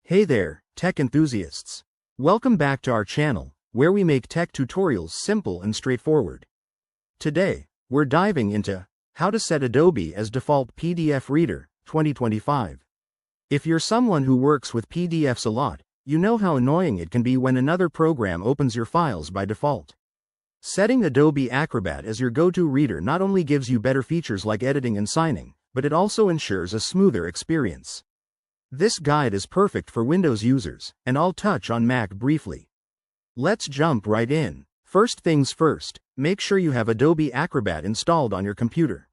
Hey there, tech enthusiasts. Welcome back to our channel, where we make tech tutorials simple and straightforward. Today, we're diving into how to set Adobe as default PDF Reader 2025. If you're someone who works with PDFs a lot, you know how annoying it can be when another program opens your files by default. Setting Adobe Acrobat as your go-to reader not only gives you better features like editing and signing, but it also ensures a smoother experience. This guide is perfect for Windows users, and I'll touch on Mac briefly. Let's jump right in. First things first, make sure you have Adobe Acrobat installed on your computer.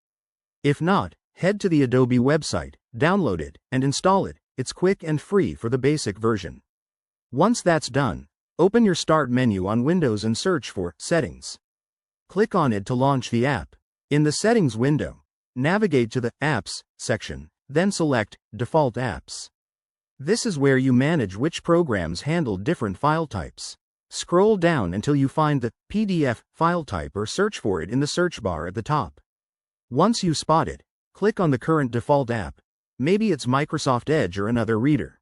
If not, head to the Adobe website, download it, and install it. It's quick and free for the basic version. Once that's done, open your Start menu on Windows and search for Settings. Click on it to launch the app. In the Settings window, navigate to the Apps section, then select Default Apps. This is where you manage which programs handle different file types. Scroll down until you find the PDF file type or search for it in the search bar at the top. Once you spot it, click on the current default app. Maybe it's Microsoft Edge or another reader.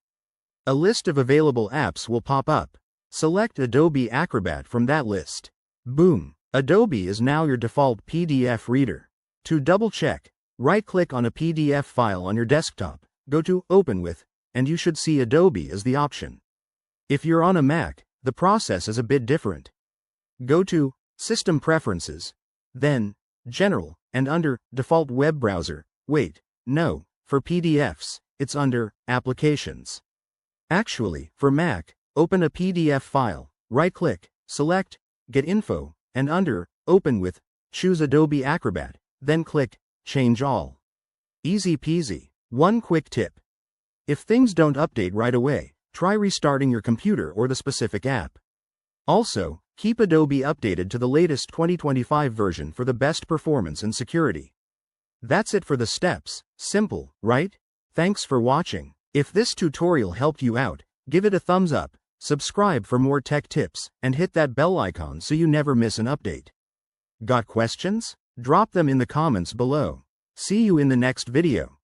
A list of available apps will pop up. Select Adobe Acrobat from that list. Boom! Adobe is now your default PDF reader. To double-check, right-click on a PDF file on your desktop, go to Open With, and you should see Adobe as the option. If you're on a Mac, the process is a bit different. Go to System Preferences, then General, and under Default Web Browser, for PDFs, it's under Applications. Actually, for Mac, open a PDF file, right-click, select Get Info, and under Open With, choose Adobe Acrobat, then click Change All. Easy peasy. One quick tip. If things don't update right away, try restarting your computer or the specific app. Also, keep Adobe updated to the latest 2025 version for the best performance and security. That's it for the steps. Simple, right? Thanks for watching. If this tutorial helped you out, give it a thumbs up, subscribe for more tech tips, and hit that bell icon so you never miss an update. Got questions? Drop them in the comments below. See you in the next video.